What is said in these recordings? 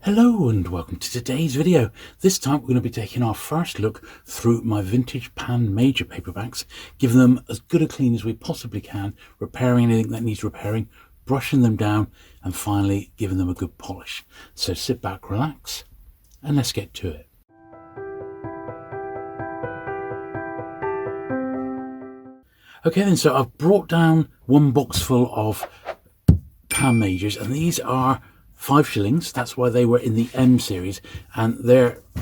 Hello and welcome to today's video. This time we're going to be taking our first look through my vintage Pan Major paperbacks, giving them as good a clean as we possibly can, repairing anything that needs repairing, brushing them down, and finally giving them a good polish. So sit back, relax, and let's get to it. Okay then, so I've brought down one box full of Pan Majors, and these are 5 shillings. That's why they were in the M series, and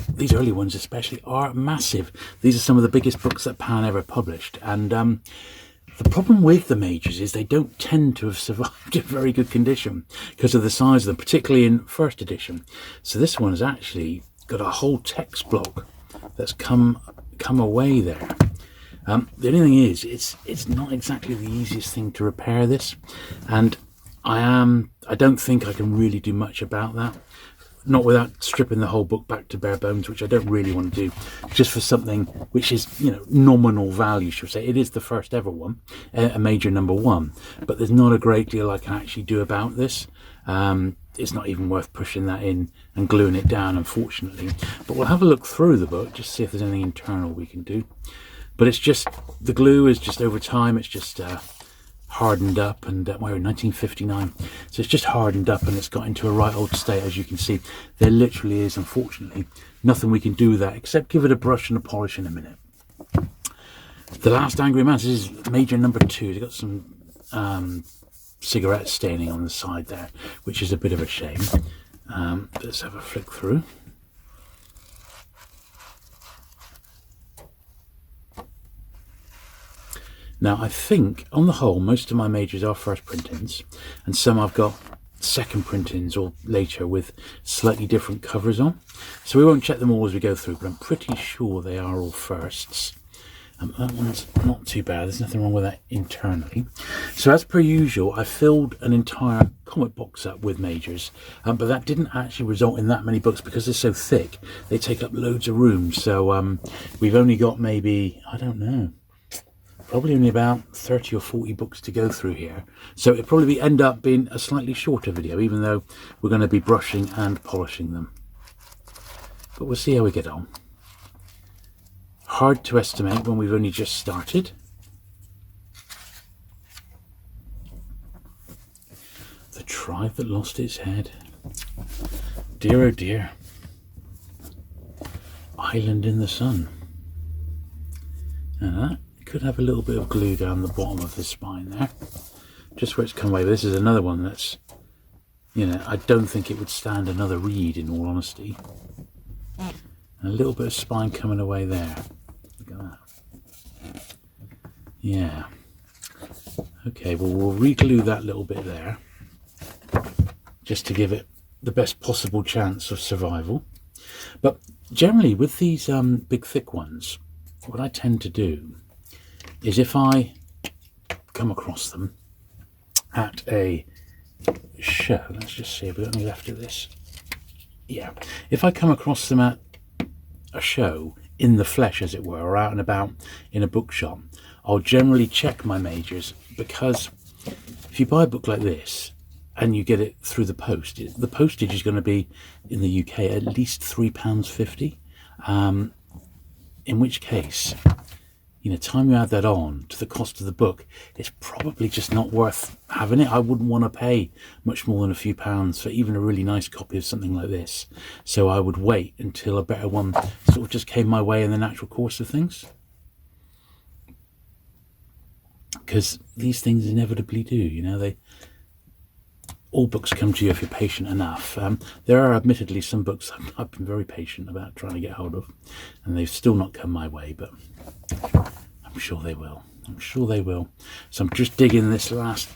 these early ones especially are massive. These are some of the biggest books that Pan ever published, and the problem with the Majors is they don't tend to have survived in very good condition because of the size of them, particularly in first edition. So this one has actually got a whole text block that's come away there. The only thing is, it's not exactly the easiest thing to repair this, and I don't think I can really do much about that, not without stripping the whole book back to bare bones, which I don't really want to do, just for something which is, nominal value, should I say. It is the first ever one, a Major number 1, but there's not a great deal I can actually do about this. It's not even worth pushing that in and gluing it down, unfortunately. But we'll have a look through the book, just see if there's anything internal we can do. But it's just, the glue is just over time, it's just hardened up, and we're in 1959, so it's just hardened up and it's got into a right old state. As you can see, there literally is, unfortunately, nothing we can do with that except give it a brush and a polish in a minute. The Last Angry Man, this is Major number 2. It's got some cigarette staining on the side there, which is a bit of a shame. Let's have a flick through. Now, I think, on the whole, most of my Majors are first print-ins, and some I've got second print-ins or later with slightly different covers on. So we won't check them all as we go through, but I'm pretty sure they are all firsts. That one's not too bad. There's nothing wrong with that internally. So as per usual, I filled an entire comic box up with Majors, but that didn't actually result in that many books because they're so thick. They take up loads of room. So we've only got maybe, I don't know, probably only about 30 or 40 books to go through here, so it'll probably end up being a slightly shorter video, even though we're going to be brushing and polishing them. But we'll see how we get on. Hard to estimate when we've only just started. The tribe that lost its head. Dear oh dear. Island in the sun. And that could have a little bit of glue down the bottom of the spine there, just where it's come away. But this is another one that's, I don't think it would stand another read, in all honesty. And a little bit of spine coming away there. Look at that. Yeah. Okay, well, we'll re-glue that little bit there, just to give it the best possible chance of survival. But generally, with these big thick ones, what I tend to do is, if I come across them at a show, let's just see if we've got any left of this. Yeah, if I come across them at a show in the flesh, as it were, or out and about in a bookshop, I'll generally check my Majors, because if you buy a book like this and you get it through the post, the postage is going to be, in the UK, at least £3.50, in which case, time you add that on to the cost of the book, it's probably just not worth having it. I wouldn't want to pay much more than a few pounds for even a really nice copy of something like this. So I would wait until a better one sort of just came my way in the natural course of things. Because these things inevitably do, all books come to you if you're patient enough. There are admittedly some books I've been very patient about trying to get hold of, and they've still not come my way, but I'm sure they will. I'm sure they will. So I'm just digging this last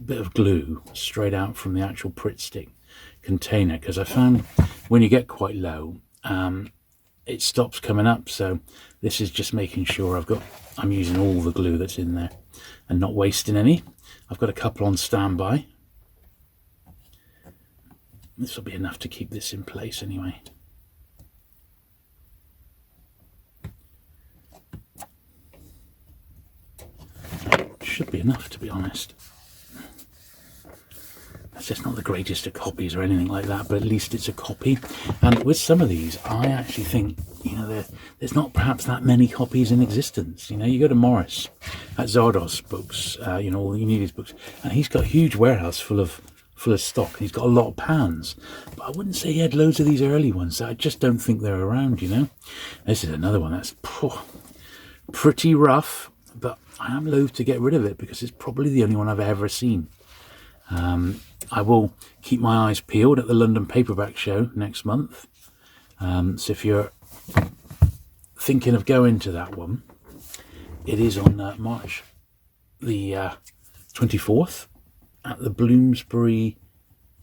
bit of glue straight out from the actual Pritt stick container, because I found when you get quite low, it stops coming up. So this is just making sure I'm using all the glue that's in there and not wasting any. I've got a couple on standby. This will be enough to keep this in place anyway. Should be enough, to be honest. So it's not the greatest of copies or anything like that, but at least it's a copy. And with some of these, I actually think, you know, there's not perhaps that many copies in existence. You know, you go to Morris at Zardos Books, you know, all you need is books, and he's got a huge warehouse full of stock. He's got a lot of pans, but I wouldn't say he had loads of these early ones. I just don't think they're around, you know. This is another one that's pretty rough, but I am loath to get rid of it because it's probably the only one I've ever seen. I will keep my eyes peeled at the London Paperback show next month. So if you're thinking of going to that one, it is on March the 24th at the Bloomsbury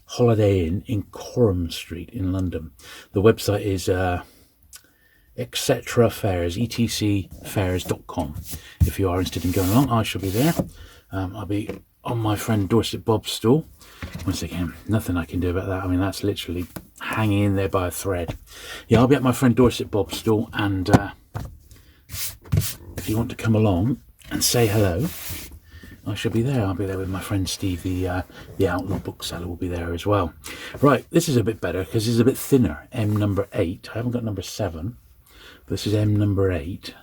Holiday Inn in Coram Street in London. The website is etc fairs, etcfairs.com. If you are interested in going along, I shall be there. I'll be on my friend Dorset Bob's stall. Once again, nothing I can do about that. I mean, that's literally hanging in there by a thread. Yeah, I'll be at my friend Dorset Bob's stall, and if you want to come along and say hello, I shall be there. I'll be there with my friend Steve, the Outlaw bookseller, will be there as well. Right, this is a bit better because it's a bit thinner. M number 8. I haven't got number 7, but this is M number 8.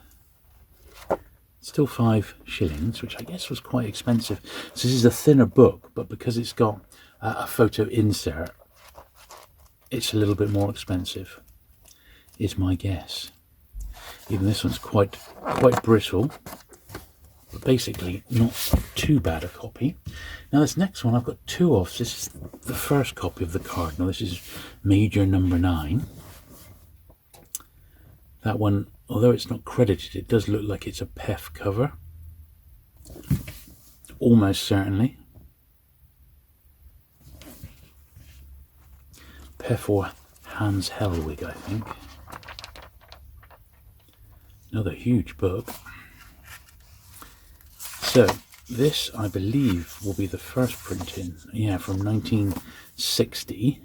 Still 5 shillings, which I guess was quite expensive. So this is a thinner book, but because it's got a photo insert, it's a little bit more expensive, is my guess. Even this one's quite brittle, but basically not too bad a copy. Now this next one I've got 2 of. This is the first copy of the Cardinal. This is Major number 9. That one, although it's not credited, it does look like it's a PEF cover. Almost certainly. PEF or Hans Hellwig, I think. Another huge book. So, this, I believe, will be the first printing. Yeah, from 1960.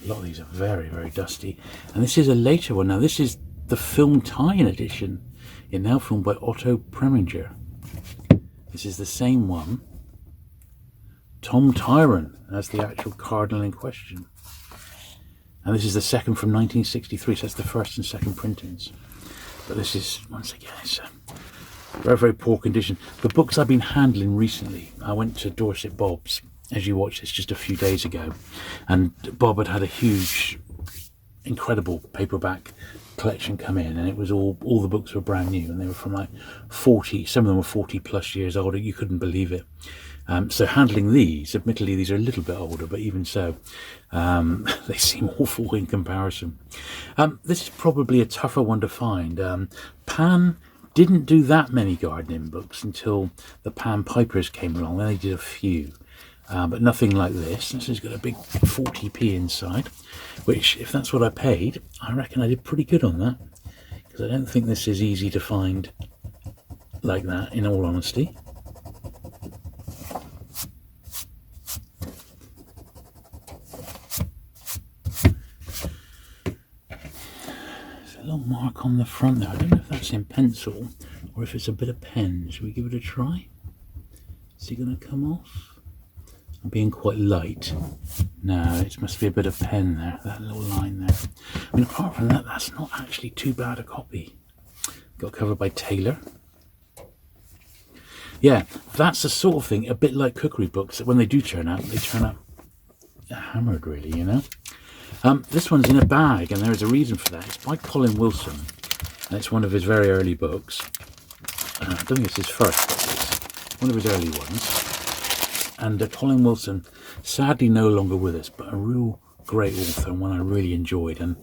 A lot of these are very, very dusty. And this is a later one. Now, this is the film tie-in edition, in now filmed by Otto Preminger. This is the same one. Tom Tyron as the actual Cardinal in question. And this is the second from 1963, so that's the first and second printings. But this is, once again, it's very, very poor condition. The books I've been handling recently, I went to Dorset Bob's, as you watched this just a few days ago, and Bob had a huge, incredible paperback collection come in, and it was all the books were brand new, and they were from like 40, some of them were 40 plus years old. You couldn't believe it. So handling these, admittedly these are a little bit older, but even so, they seem awful in comparison. This is probably a tougher one to find. Pan didn't do that many gardening books until the Pan Pipers came along. Then they did a few, but nothing like this. This has got a big 40p inside, which, if that's what I paid, I reckon I did pretty good on that, because I don't think this is easy to find like that, in all honesty. Little mark on the front there. I don't know if that's in pencil or if it's a bit of pen. Should we give it a try? Is he going to come off? I'm being quite light. No, it must be a bit of pen there, that little line there. I mean, apart from that, that's not actually too bad a copy. Got covered by Taylor. Yeah, that's the sort of thing, a bit like cookery books, that when they do turn out, they turn out hammered, really, you know. This one's in a bag, and there is a reason for that. It's by Colin Wilson, and it's one of his very early books. I don't think it's his first, but it's one of his early ones. And Colin Wilson, sadly no longer with us, but a real great author, and one I really enjoyed. And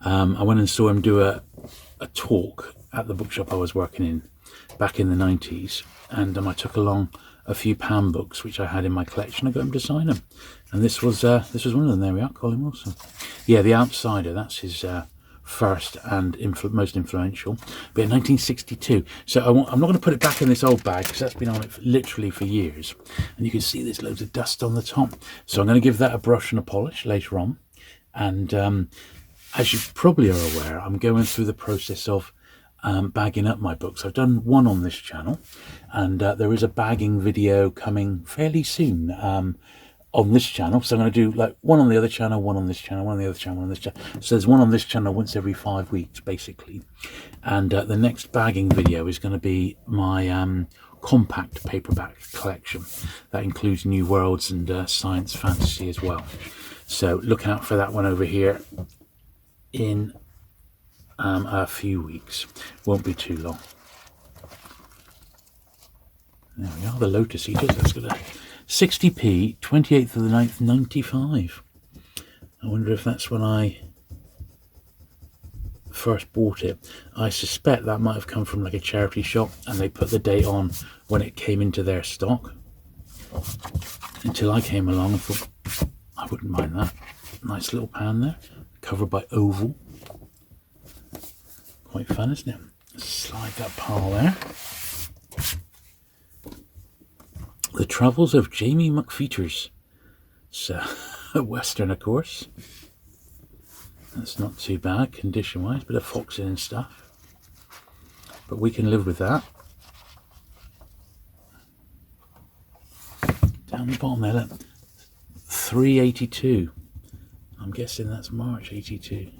I went and saw him do a talk at the bookshop I was working in back in the 90s, and I took along a few Pan books which I had in my collection. I got him to sign them, and this was one of them. There we are, Colin Wilson. Yeah, The Outsider, that's his first and most influential, but in 1962. So I'm not going to put it back in this old bag, because that's been on it literally for years, and you can see there's loads of dust on the top. So I'm going to give that a brush and a polish later on, and as you probably are aware, I'm going through the process of bagging up my books. I've done one on this channel, and there is a bagging video coming fairly soon on this channel. So I'm going to do like one on the other channel, one on this channel, one on the other channel, one on this channel. So there's one on this channel once every 5 weeks, basically. And the next bagging video is going to be my compact paperback collection. That includes New Worlds and science fantasy as well. So look out for that one over here in a few weeks. Won't be too long. There we are, the Lotus Eaters. That's good. 60p, 28th of the 9th, 95. I wonder if that's when I first bought it. I suspect that might have come from like a charity shop, and they put the date on when it came into their stock. Until I came along and thought, I wouldn't mind that. Nice little pan there, covered by oval. Quite fun, isn't it? Slide that pile there. The Travels of Jamie McFeeters. It's a Western, of course. That's not too bad condition-wise, bit of foxing and stuff. But we can live with that. Down the bottom there, look. 382. I'm guessing that's March 82.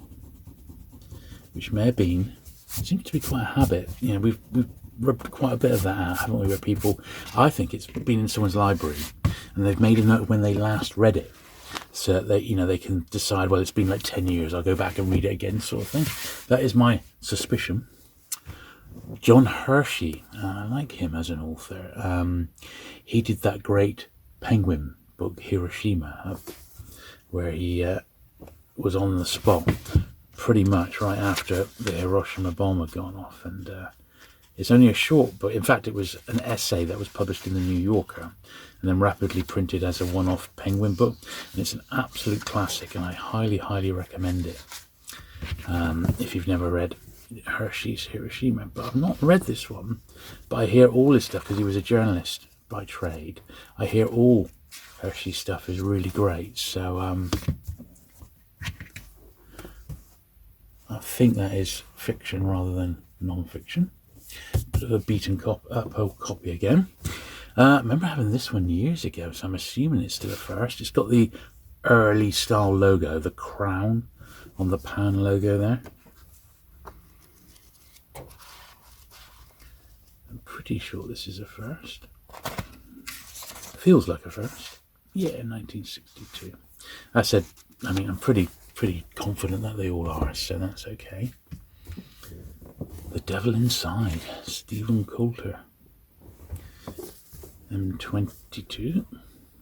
Which may have been, seems to be quite a habit. You know, we've rubbed quite a bit of that out, haven't we, where people, I think it's been in someone's library and they've made a note of when they last read it, so that, you know, they can decide, well, it's been like 10 years, I'll go back and read it again, sort of thing. That is my suspicion. John Hershey, I like him as an author. He did that great Penguin book, Hiroshima, where he was on the spot pretty much right after the Hiroshima bomb had gone off, and it's only a short book. In fact, it was an essay that was published in the New Yorker and then rapidly printed as a one-off Penguin book. And it's an absolute classic, and I highly, highly recommend it if you've never read Hershey's Hiroshima. But I've not read this one, but I hear all his stuff, because he was a journalist by trade. I hear all Hershey's stuff is really great. So I think that is fiction rather than non-fiction. Bit of a beaten up copy again. I remember having this one years ago, so I'm assuming it's still a first. It's got the early style logo, the crown on the pan logo there. I'm pretty sure this is a first. Feels like a first. Yeah, 1962. I said, I mean, I'm pretty confident that they all are, so that's okay. The Devil Inside, Stephen Coulter. M22.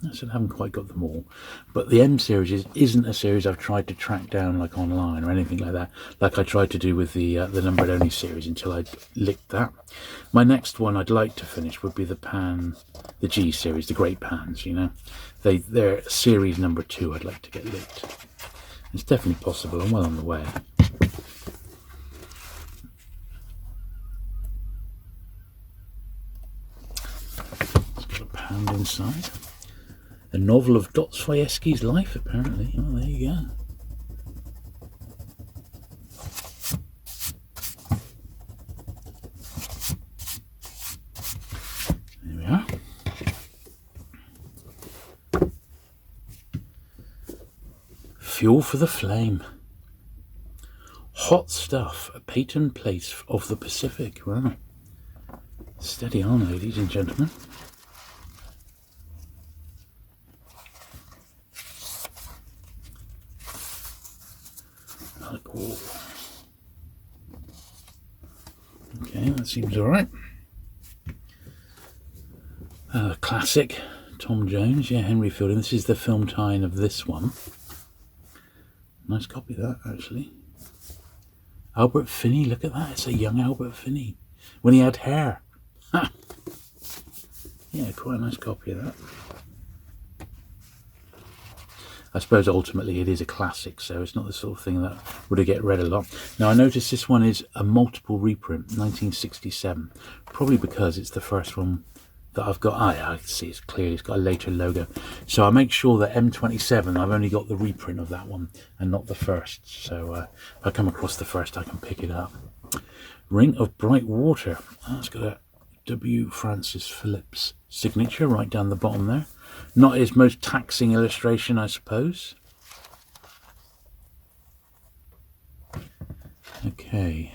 I said I haven't quite got them all, but the M series isn't a series I've tried to track down like online or anything like that, like I tried to do with the Numbered Only series until I licked that. My next one I'd like to finish would be the G series, the Great Pans. You know, they're series number 2. I'd like to get licked. It's definitely possible. I'm well on the way. It's got a pound inside. A novel of Dostoevsky's life, apparently. Oh, there you go. There we are. Fuel for the Flame. Hot Stuff, a Peyton Place of the Pacific. Wow. Steady on, ladies and gentlemen. Okay, that seems all right. Classic, Tom Jones, yeah, Henry Fielding. This is the film tie-in of this one. Nice copy of that, actually. Albert Finney, look at that. It's a young Albert Finney when he had hair. Ha! Yeah, quite a nice copy of that. I suppose ultimately it is a classic, so it's not the sort of thing that would get read a lot. Now I notice this one is a multiple reprint, 1967, probably because it's the first one that I've got. I can see it's clearly, it's got a later logo. So I make sure that M27, I've only got the reprint of that one and not the first. So if I come across the first, I can pick it up. Ring of Bright Water. That's got a W. Francis Phillips signature right down the bottom there. Not his most taxing illustration, I suppose. Okay.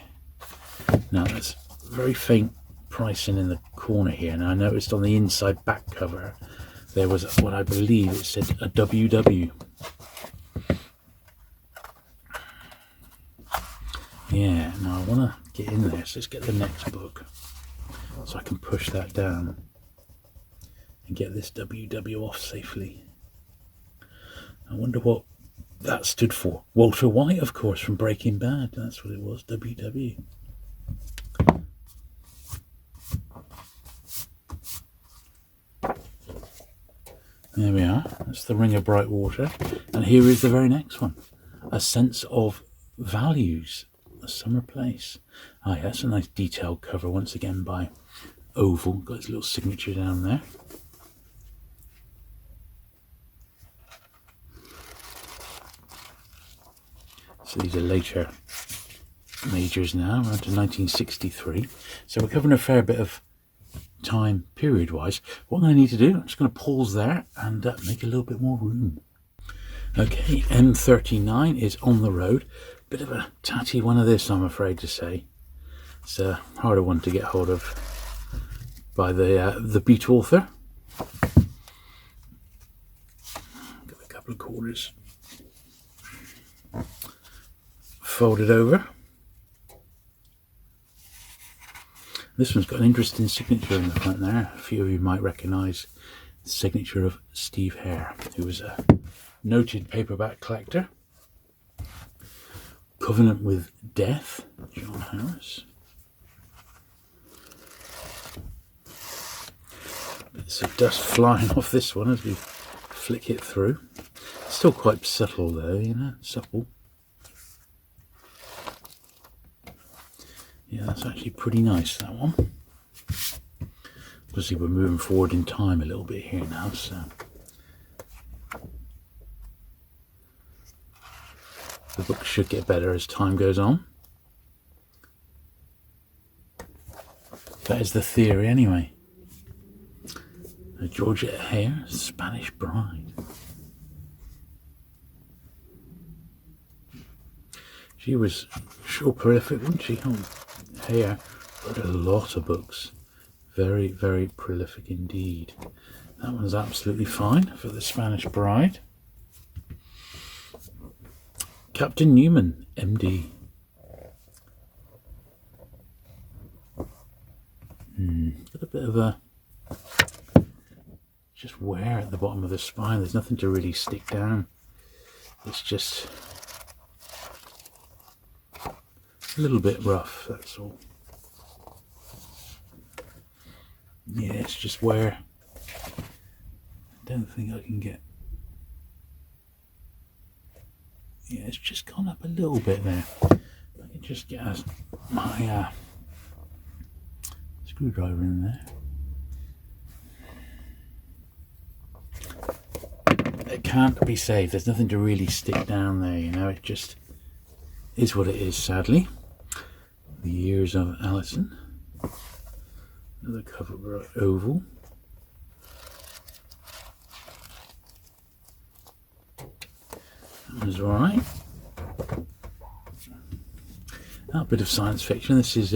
Now there's very faint pricing in the corner here. Now I noticed on the inside back cover there was what I believe it said a WW. Yeah, now I want to get in there, so let's get the next book so I can push that down and get this WW off safely. I wonder what that stood for. Walter White, of course, from Breaking Bad. That's what it was, WW. There we are. That's the Ring of Bright Water. And here is the very next one. A Sense of Values. A Summer Place. Ah, yeah, that's a nice detailed cover once again by Oval. Got his little signature down there. So these are later majors now, around to 1963. So we're covering a fair bit of time period wise. What I'm going to need to do, I'm just going to pause there and make a little bit more room. Okay, M39 is on the road. Bit of a tatty one of this, I'm afraid to say. It's a harder one to get hold of by the beat author. Got a couple of quarters folded over. This one's got an interesting signature in the front there. A few of you might recognise the signature of Steve Hare, who was a noted paperback collector. Covenant with Death, John Harris. Bits of dust flying off this one as we flick it through. Still quite subtle though, you know, supple. Yeah, that's actually pretty nice, that one. Obviously we're moving forward in time a little bit here now, so the book should get better as time goes on. That is the theory anyway. Georgette Hare, Spanish Bride. She was sure prolific, wasn't she? Oh, Hare wrote a lot of books. Very, very prolific indeed. That one's absolutely fine for the Spanish Bride. Captain Newman, MD. Got a bit of a just wear at the bottom of the spine. There's nothing to really stick down. It's just a little bit rough, that's all. Yeah, it's just where I don't think I can get. Yeah, it's just gone up a little bit there. I can just get my screwdriver in there. It can't be saved. There's nothing to really stick down there, you know. It just is what it is, sadly. The Years of Alison. Another cover by Oval. That was alright. A bit of science fiction. This is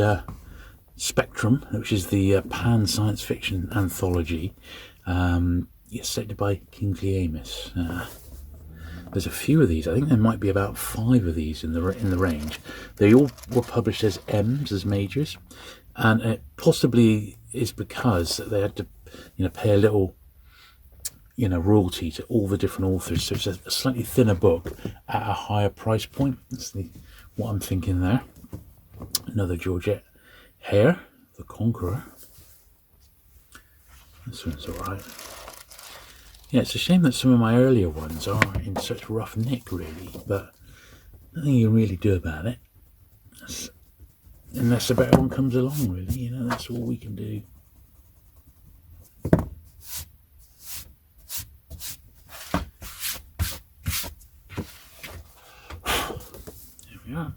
Spectrum, which is the Pan Science Fiction anthology. Selected by Kingsley Amis. There's a few of these. I think there might be about 5 of these in the range. They all were published as M's, as majors, and it possibly is because they had to, pay a little, royalty to all the different authors. So it's a slightly thinner book at a higher price point. That's what I'm thinking there. Another Georgette Hare, The Conqueror. This one's all right. Yeah, it's a shame that some of my earlier ones are in such rough nick, really, but nothing you can really do about it. Unless a better one comes along, really, that's all we can do. There we are.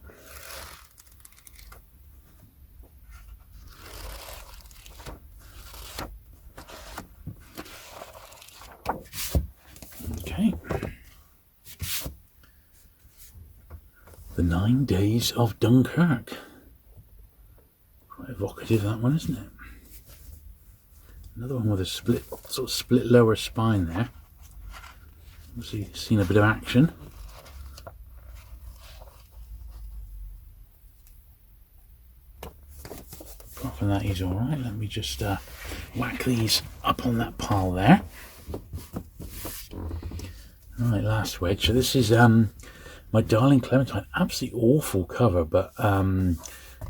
Okay. The 9 Days of Dunkirk. Quite evocative, that one, isn't it? Another one with a split lower spine there. Obviously seen a bit of action. Apart from that, he's alright. Let me just whack these up on that pile there. Right, last wedge. So this is My Darling Clementine. Absolutely awful cover, but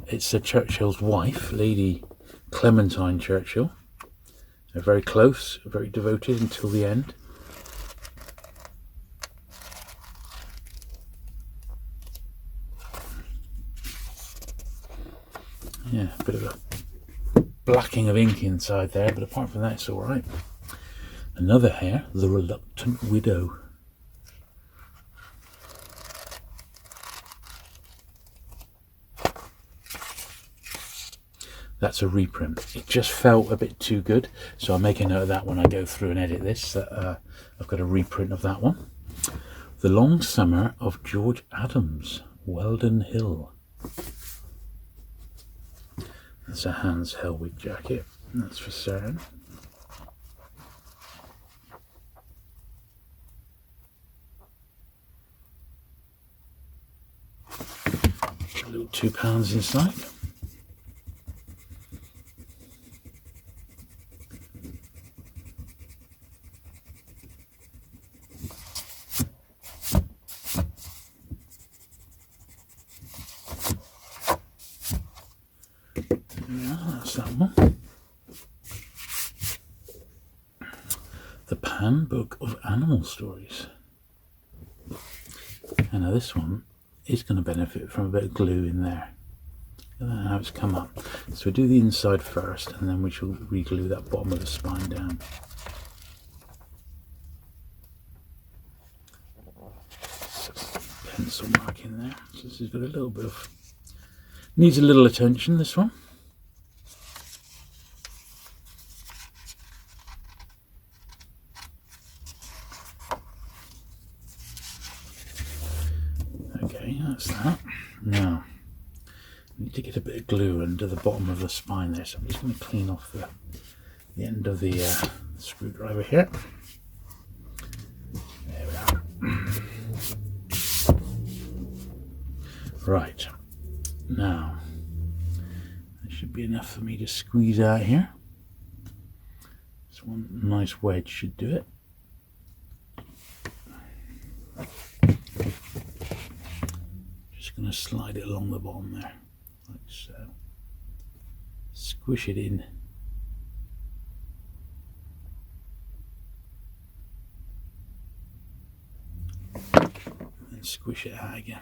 it's Churchill's wife, Lady Clementine Churchill. They're very close, very devoted until the end. Yeah, a bit of a blacking of ink inside there, but apart from that, it's all right. Another hair, The Reluctant Widow. That's a reprint. It just felt a bit too good, so I'll make a note of that when I go through and edit this. I've got a reprint of that one. The Long Summer of George Adams, Weldon Hill. That's a Hans Helwig jacket, that's for certain. A little £2 inside. Yeah, that's that one. The Pan Book of Animal Stories. And now this one is going to benefit from a bit of glue in there. Look at how it's come up. So we do the inside first, and then we shall re-glue that bottom of the spine down. Pencil mark in there. So this has got a little bit of, needs a little attention, this one. Okay, that's that. Now, I need to get a bit of glue under the bottom of the spine there, so I'm just going to clean off the end of the screwdriver here. There we are. Right, now, there should be enough for me to squeeze out here. This one nice wedge should do it. Just going to slide it along the bottom there, like so. Squish it in. And squish it out again.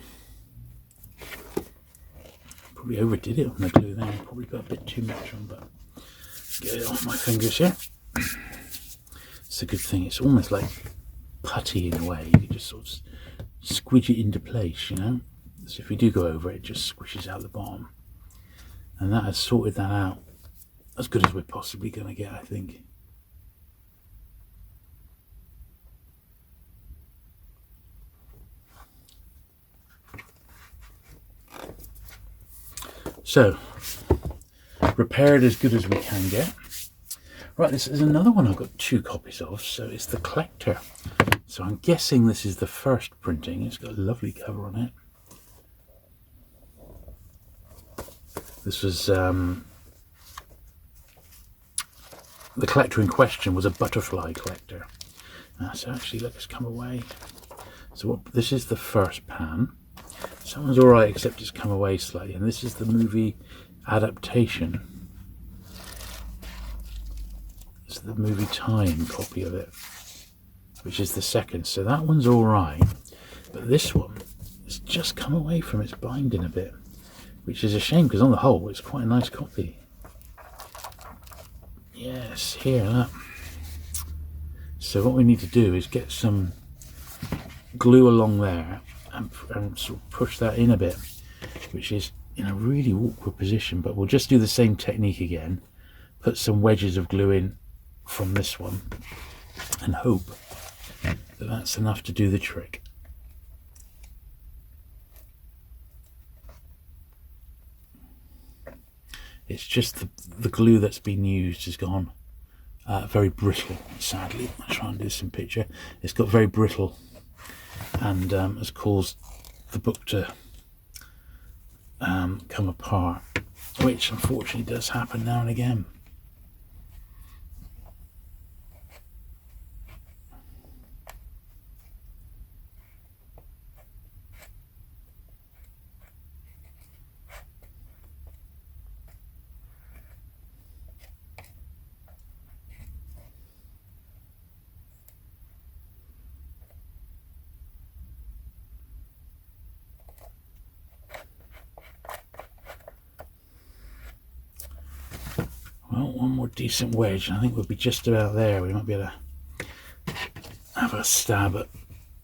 Probably overdid it on the glue there. Probably got a bit too much on, but get it off my fingers here. It's a good thing. It's almost like putty in a way. You just sort of squidge it into place, you know. So if we do go over it, it just squishes out the bottom. And that has sorted that out as good as we're possibly going to get, I think. So, repaired as good as we can get. Right, this is another one I've got 2 copies of, so it's the Collector. So I'm guessing this is the first printing. It's got a lovely cover on it. This was, the Collector in question was a butterfly collector. So actually, look, it's come away. So this is the first pan. Someone's alright, except it's come away slightly. And this is the movie adaptation. It's the movie tie-in copy of it, which is the second. So that one's alright. But this one has just come away from its binding a bit, which is a shame, because on the whole, it's quite a nice copy. Yes, here, look. So what we need to do is get some glue along there and sort of push that in a bit, which is in a really awkward position, but we'll just do the same technique again. Put some wedges of glue in from this one and hope that that's enough to do the trick. It's just the glue that's been used has gone very brittle, sadly. I'll try and do some picture. It's got very brittle and has caused the book to come apart, which unfortunately does happen now and again. Well, one more decent wedge, I think we'll be just about there. We might be able to have a stab at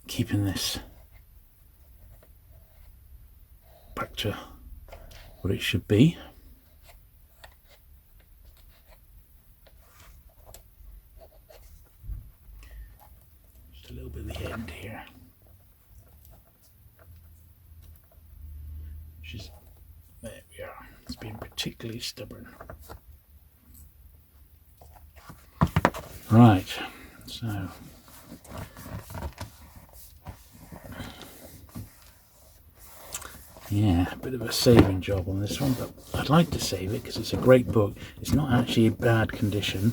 keeping this back to what it should be. Just a little bit of the end here, which is, there we are. It's been particularly stubborn. Right, so yeah, a bit of a saving job on this one, but I'd like to save it because it's a great book. It's not actually in bad condition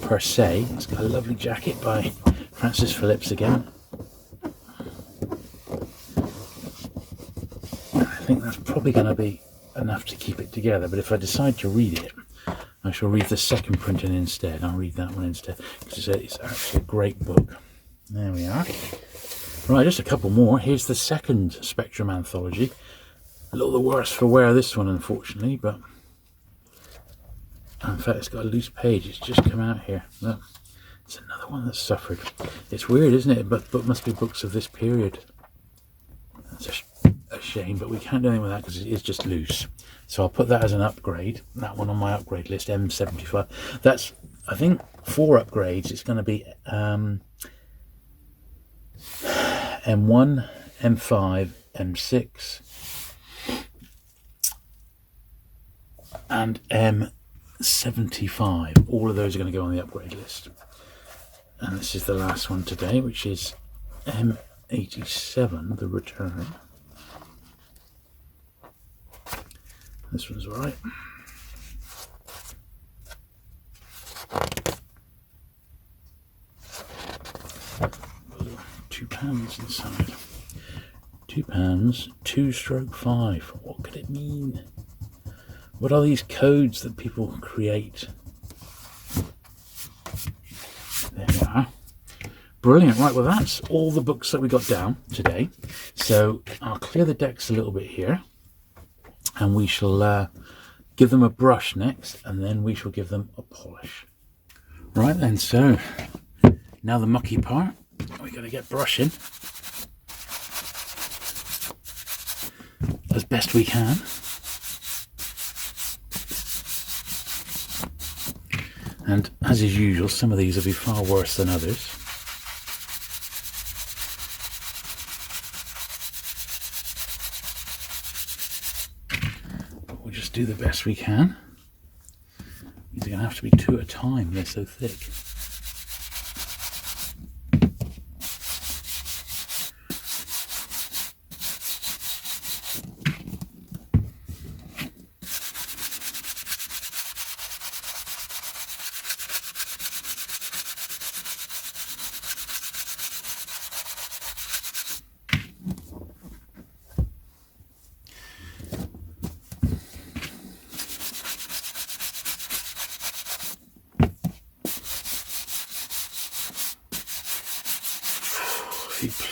per se. It's got a lovely jacket by Francis Phillips again. I think that's probably going to be enough to keep it together, but if I decide to read it, I shall read the second printing instead. I'll read that one instead because it's actually a great book. There we are. Right, just a couple more. Here's the second Spectrum anthology. A little the worse for wear, this one, unfortunately, but in fact it's got a loose page. It's just come out here. Look, it's another one that's suffered. It's weird, isn't it? But must be books of this period. That's a shame, but we can't do anything with that because it is just loose. So I'll put that as an upgrade. That one on my upgrade list, M75. That's, I think, 4 upgrades. It's going to be M1, M5, M6, and M75. All of those are going to go on the upgrade list. And this is the last one today, which is M87, The Return. This one's alright. £2 inside. £2, 2/5. What could it mean? What are these codes that people create? There we are. Brilliant. Right, well that's all the books that we got down today. So I'll clear the decks a little bit here. And we shall give them a brush next, and then we shall give them a polish. Right then, so now the mucky part. We're going to get brushing as best we can. And as is usual, some of these will be far worse than others. But we'll just do the best we can. These are going to have to be 2 at a time, they're so thick.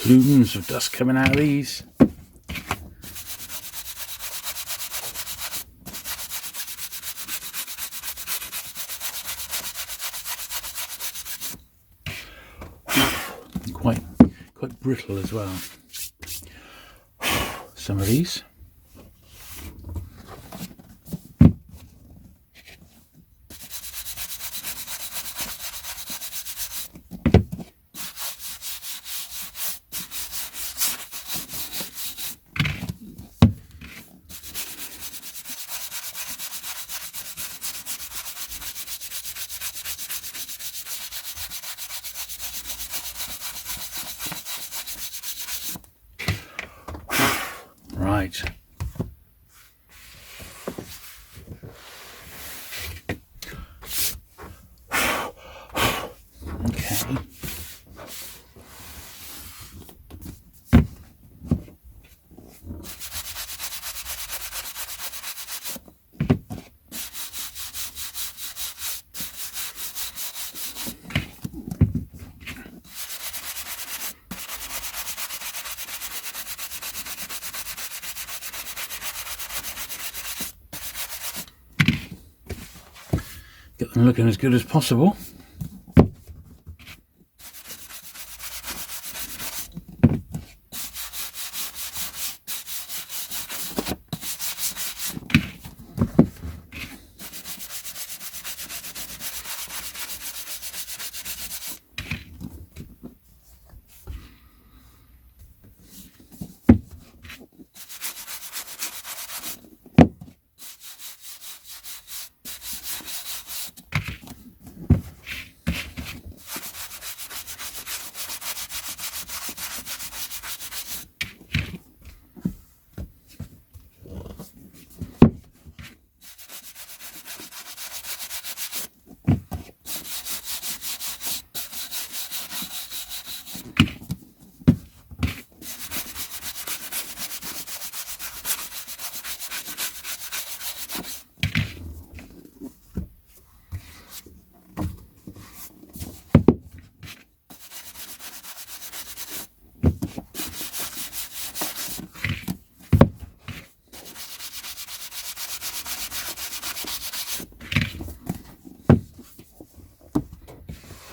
Plumes of dust coming out of these. Quite brittle as well. Some of these. Right. Okay. Get them looking as good as possible.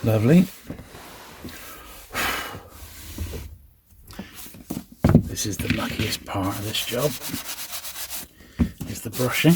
Lovely. This is the luckiest part of this job, is the brushing.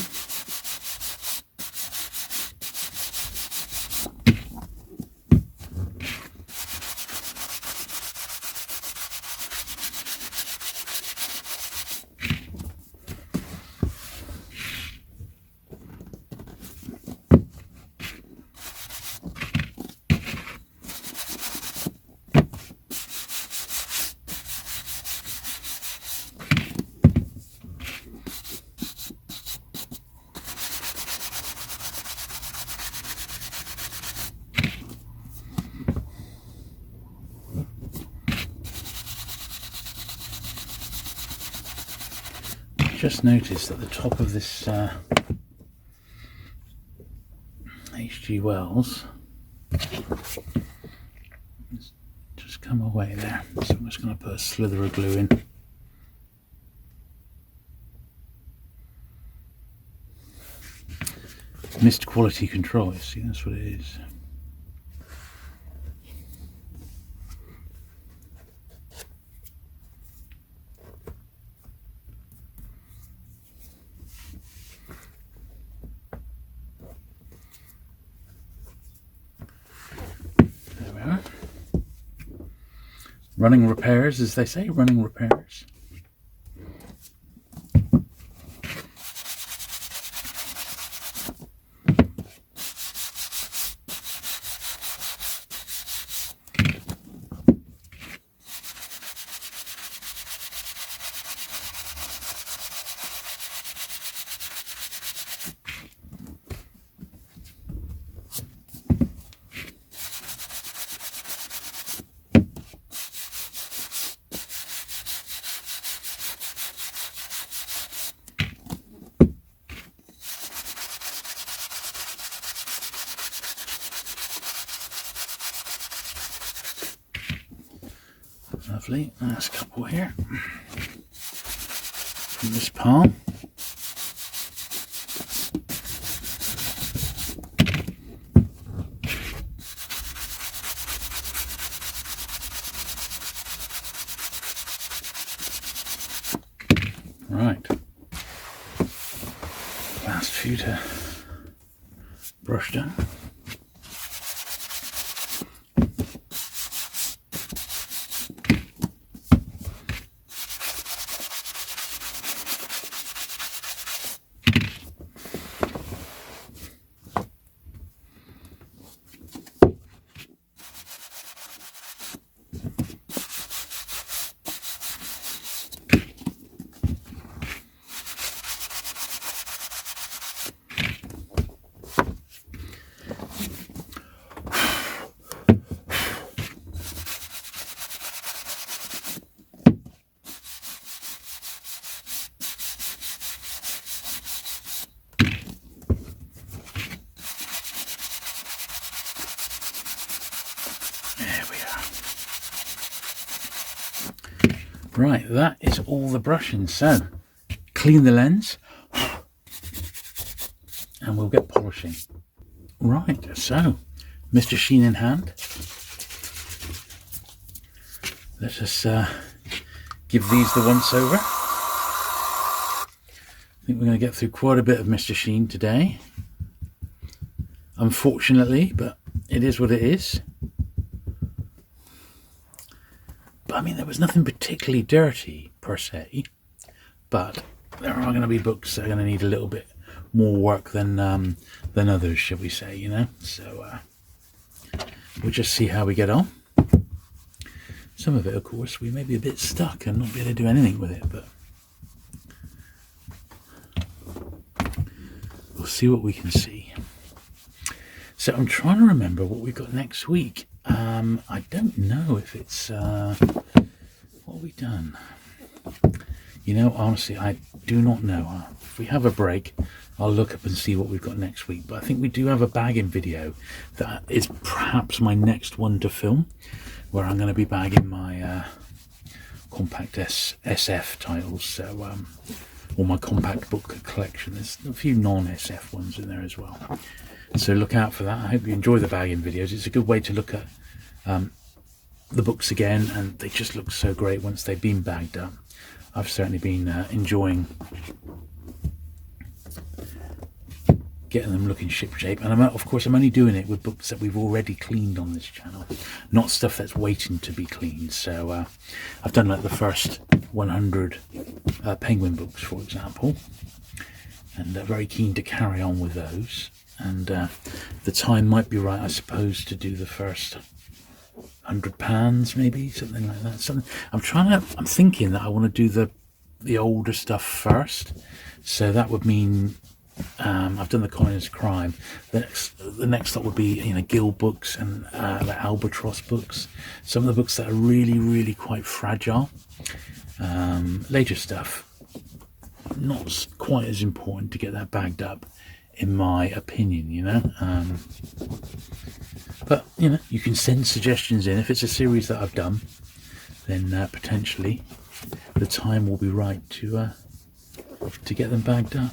Just noticed that the top of this HG Wells has just come away there, so I'm just going to put a slither of glue in. Missed quality control, you see, that's what it is. Running repairs, as they say, running repairs. Lovely, last couple here from this palm. Right, last few to brush down. Right, that is all the brushing. So, clean the lens and we'll get polishing. Right, so, Mr. Sheen in hand. Let's just give these the once over. I think we're going to get through quite a bit of Mr. Sheen today. Unfortunately, but it is what it is. But I mean, there was nothing particularly dirty per se, but there are going to be books that are going to need a little bit more work than others, shall we say, you know. So we'll just see how we get on. Some of it, of course, we may be a bit stuck and not be able to do anything with it, but we'll see what we can see. So I'm trying to remember what we've got next week. I don't know if it's what have we done? You know, honestly, I do not know. If we have a break, I'll look up and see what we've got next week. But I think we do have a bagging video that is perhaps my next one to film, where I'm going to be bagging my compact SF titles. So, or my compact book collection. There's a few non-SF ones in there as well. So look out for that. I hope you enjoy the bagging videos. It's a good way to look at the books again, and they just look so great once they've been bagged up. I've certainly been enjoying getting them looking shipshape, and of course I'm only doing it with books that we've already cleaned on this channel, not stuff that's waiting to be cleaned. So I've done like the first 100 Penguin books, for example, and very keen to carry on with those. And the time might be right, I suppose, to do the first 100 Pans, maybe something like that. I'm thinking that I want to do the older stuff first. So that would mean I've done the Coiners Crime. The next lot would be, you know, Gill books and like Albatross books. Some of the books that are really, really quite fragile. Later stuff, not quite as important to get that bagged up, in my opinion, you know. But you know, you can send suggestions in. If it's a series that I've done, then potentially the time will be right to get them bagged up.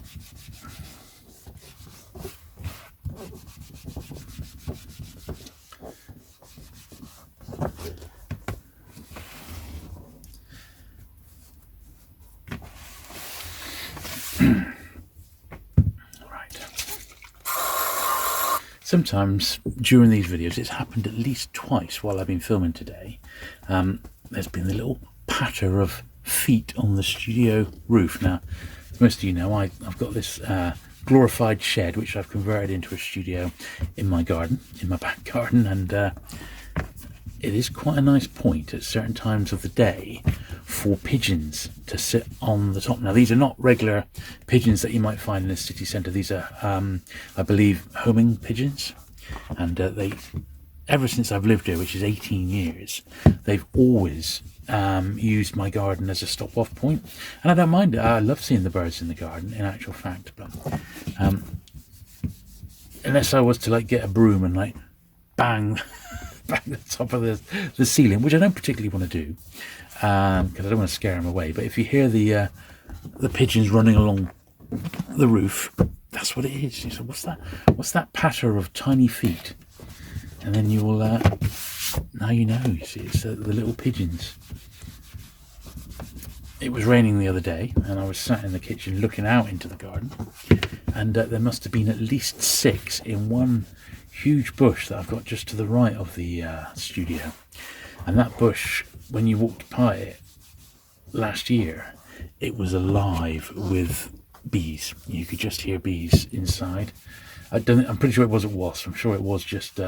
Sometimes during these videos, it's happened at least twice while I've been filming today. There's been a little patter of feet on the studio roof. Now, as most of you know, I've got this glorified shed which I've converted into a studio in my garden, in my back garden, and it is quite a nice point at certain times of the day for pigeons to sit on the top. Now, these are not regular pigeons that you might find in a city centre. These are, I believe, homing pigeons. And they, ever since I've lived here, which is 18 years, they've always used my garden as a stop-off point. And I don't mind it. I love seeing the birds in the garden, in actual fact. But unless I was to, like, get a broom and, like, bang the top of the ceiling, which I don't particularly want to do, because I don't want to scare them away. But if you hear the pigeons running along the roof, that's what it is. You say, what's that patter of tiny feet? And then you will now you know. You see, it's the little pigeons. It was raining the other day, and I was sat in the kitchen looking out into the garden, and there must have been at least 6 in one huge bush that I've got just to the right of the studio. And that bush, when you walked by it last year, it was alive with bees. You could just hear bees inside. I'm pretty sure it wasn't wasps. I'm sure it was just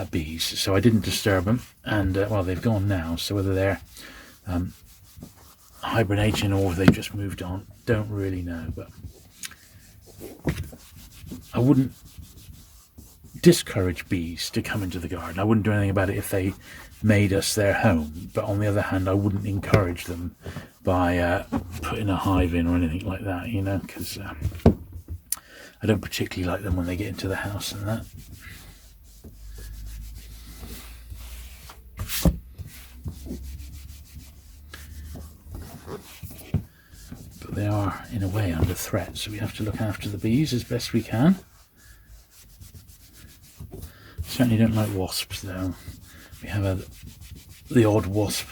bees. So I didn't disturb them, and well, they've gone now. So whether they're hibernating or they've just moved on, don't really know. But I wouldn't discourage bees to come into the garden. I wouldn't do anything about it if they made us their home, but on the other hand, I wouldn't encourage them by putting a hive in or anything like that, you know, because I don't particularly like them when they get into the house and that. they are in a way under threat, so we have to look after the bees as best we can. Certainly don't like wasps though. We have the odd wasp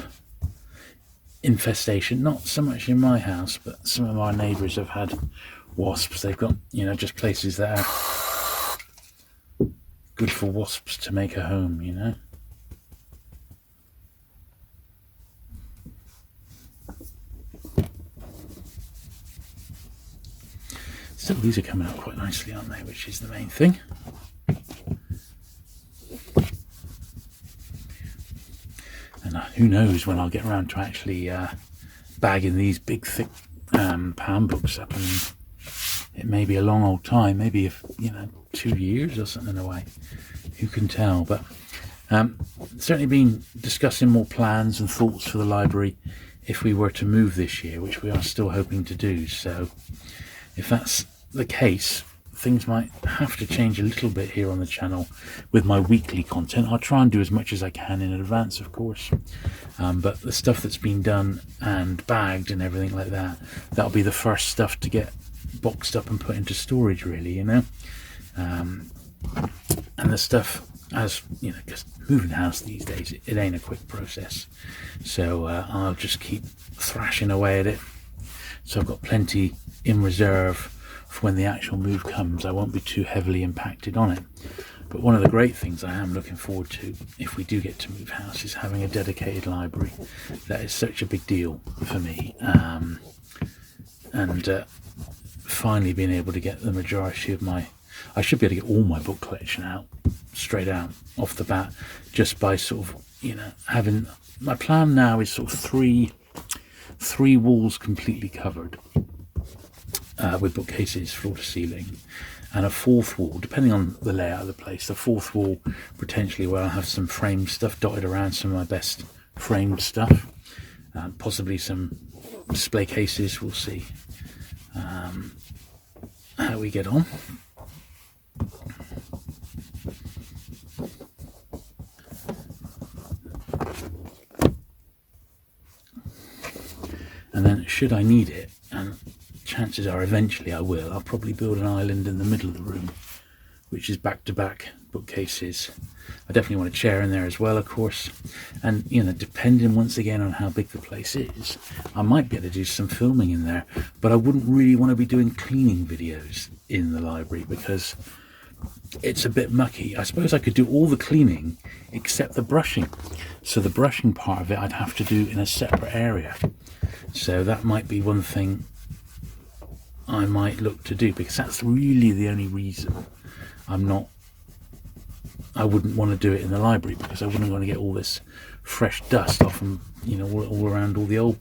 infestation, not so much in my house, but some of our neighbours have had wasps. They've got, you know, just places that are good for wasps to make a home, you know. So these are coming out quite nicely, aren't they, which is the main thing. And who knows when I'll get around to actually bagging these big thick palm books up. I mean, it may be a long old time, maybe if, you know, 2 years or something away, who can tell. But certainly been discussing more plans and thoughts for the library if we were to move this year, which we are still hoping to do. So if that's the case, things might have to change a little bit here on the channel with my weekly content. I'll try and do as much as I can in advance, of course, but the stuff that's been done and bagged and everything like that, that'll be the first stuff to get boxed up and put into storage, really, you know. And the stuff, as you know, because moving house these days, it ain't a quick process, so I'll just keep thrashing away at it. So I've got plenty in reserve for when the actual move comes. I won't be too heavily impacted on it. But one of the great things I am looking forward to, if we do get to move house, is having a dedicated library. That is such a big deal for me. And finally being able to get the majority of I should be able to get all my book collection out, straight out, off the bat, just by sort of, you know, having, my plan now is sort of three walls completely covered. With bookcases floor to ceiling, and a fourth wall, depending on the layout of the place, the fourth wall potentially where I'll have some framed stuff dotted around, some of my best framed stuff, possibly some display cases. We'll see how we get on. And then should I need it, and chances are eventually I will, I'll probably build an island in the middle of the room, which is back-to-back bookcases. I definitely want a chair in there as well, of course. And, you know, depending once again on how big the place is, I might be able to do some filming in there, but I wouldn't really want to be doing cleaning videos in the library because it's a bit mucky. I suppose I could do all the cleaning except the brushing. So the brushing part of it I'd have to do in a separate area. So that might be one thing I might look to do, because that's really the only reason I wouldn't want to do it in the library, because I wouldn't want to get all this fresh dust off and, you know, all around all the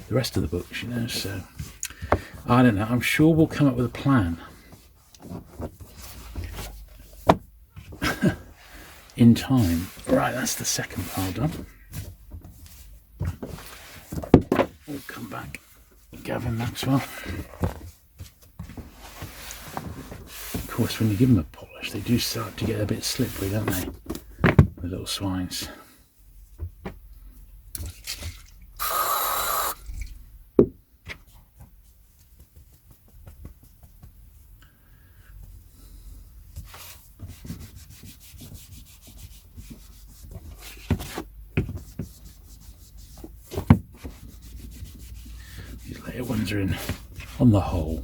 rest of the books, you know. So I don't know, I'm sure we'll come up with a plan in time. Right, that's the second pile done. We'll come back, Gavin Maxwell. Of course, when you give them a polish, they do start to get a bit slippery, don't they? The little swines. These later ones are in, on the whole,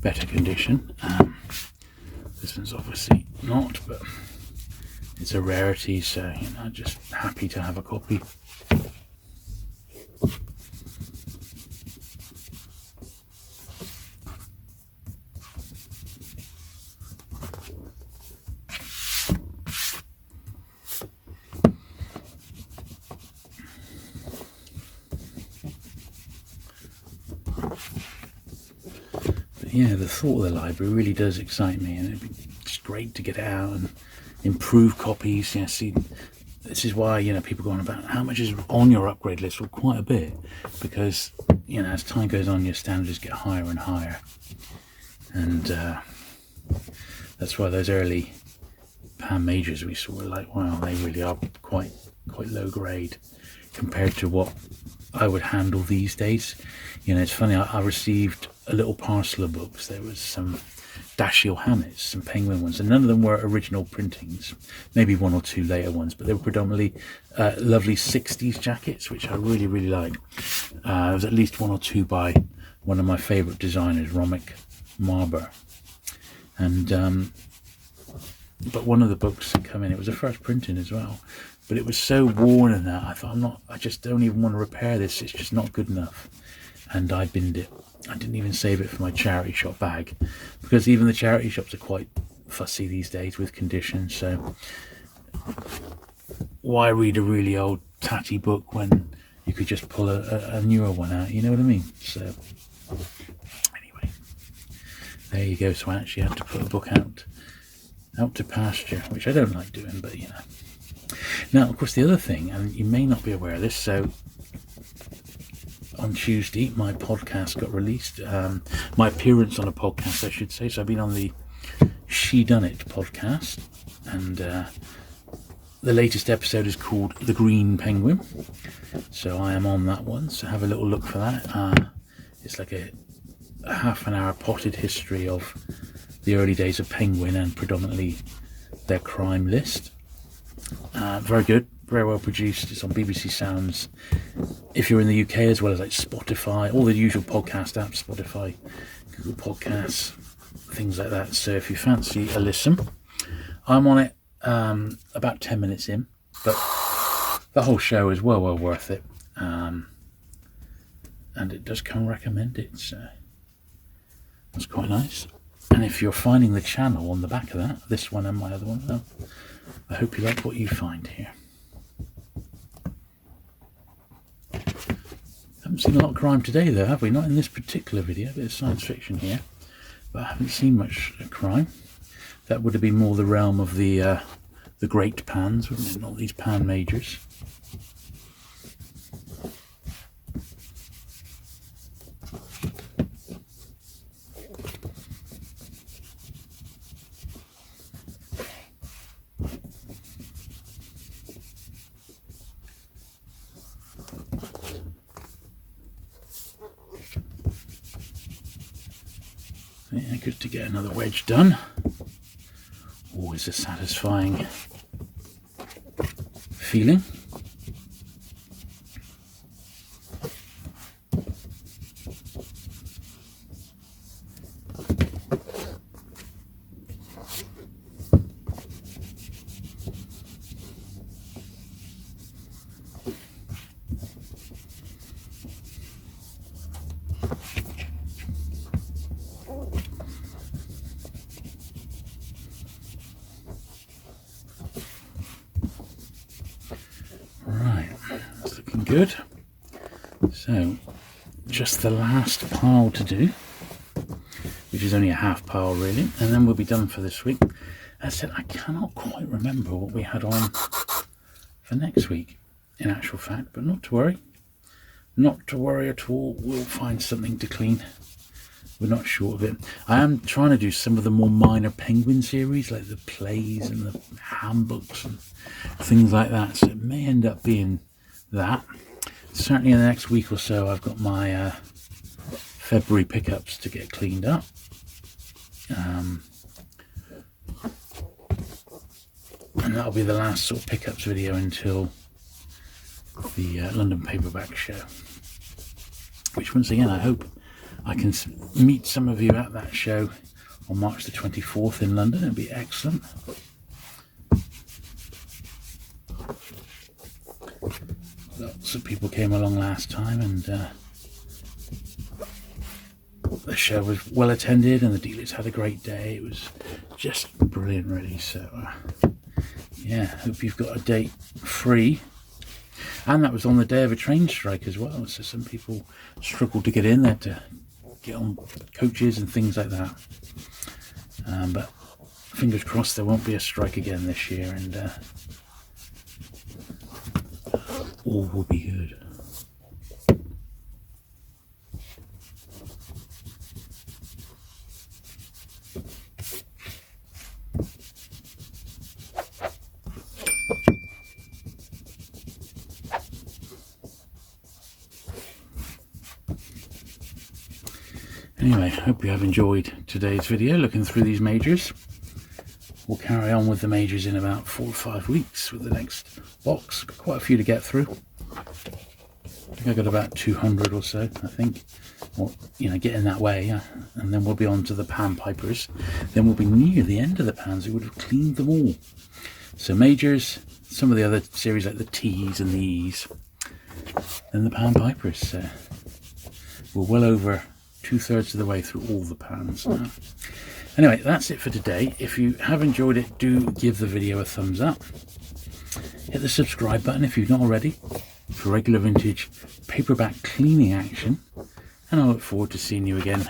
better condition. This one's obviously not, but it's a rarity, so, you know, just happy to have a copy. Yeah, the thought of the library really does excite me, and it'd be just great to get it out and improve copies. You know, see, this is why, you know, people go on about how much is on your upgrade list. Well, quite a bit, because, you know, as time goes on, your standards get higher and higher, and that's why those early Pan Majors we saw were like, wow, they really are quite quite low grade compared to what I would handle these days. You know, it's funny, I received a little parcel of books. There was some Dashiell Hammetts, some Penguin ones, and none of them were original printings, maybe one or two later ones, but they were predominantly lovely 60s jackets, which I really like. There was at least one or two by one of my favourite designers, Romick Marber. And but one of the books had come in, it was a first printing as well, but it was so worn and that I thought, I just don't even want to repair this, it's just not good enough. And I binned it. I didn't even save it for my charity shop bag, because even the charity shops are quite fussy these days with conditions. So why read a really old tatty book when you could just pull a newer one out, you know what I mean? So anyway, there you go. So I actually had to put a book out to pasture, which I don't like doing, but you know. Now, of course, the other thing, and you may not be aware of this, so on Tuesday, my podcast got released. My appearance on a podcast, I should say. So I've been on the She Done It podcast, and the latest episode is called The Green Penguin. So I am on that one. So have a little look for that. It's like a half an hour potted history of the early days of Penguin and predominantly their crime list. Very good. Very well produced. It's on BBC Sounds if you're in the UK, as well as like Spotify, all the usual podcast apps, Spotify, Google Podcasts, things like that. So if you fancy a listen, I'm on it about 10 minutes in, but the whole show is well worth it, and it does come recommended, so that's quite nice. And if you're finding the channel on the back of that, this one and my other one, well, I hope you like what you find here. Haven't seen a lot of crime today though, have we? Not in this particular video, a bit of science fiction here, but I haven't seen much crime. That would have been more the realm of the great pans, wouldn't it? Not these pan majors. Yeah, good to get another wedge done. Always a satisfying feeling. Good. So just the last pile to do, which is only a half pile really, and then we'll be done for this week. As I said, I cannot quite remember what we had on for next week in actual fact, but not to worry at all. We'll find something to clean. We're not short of it. I am trying to do some of the more minor Penguin series, like the plays and the handbooks and things like that, so it may end up being that. Certainly in the next week or so I've got my February pickups to get cleaned up, and that'll be the last sort of pickups video until the London Paperback show, which once again I hope I can meet some of you at that show on March the 24th in London. It'll be excellent. Lots of people came along last time, and the show was well attended and the dealers had a great day. It was just brilliant really. So yeah, hope you've got a date free. And that was on the day of a train strike as well, so some people struggled to get in there to get on coaches and things like that, but fingers crossed there won't be a strike again this year, and all will be good. Anyway, hope you have enjoyed today's video looking through these majors. We'll carry on with the majors in about 4 or 5 weeks with the next box. Got quite a few to get through. I think I got about 200 or so, I think. Or, you know, getting that way. And then we'll be on to the pan pipers. Then we'll be near the end of the pans. We would have cleaned them all. So majors, some of the other series like the T's and the E's. Then the pan pipers. We're well over 2/3 of the way through all the pans now. Anyway, that's it for today. If you have enjoyed it, do give the video a thumbs up. Hit the subscribe button if you've not already for regular vintage paperback cleaning action. And I look forward to seeing you again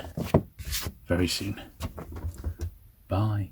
very soon. Bye.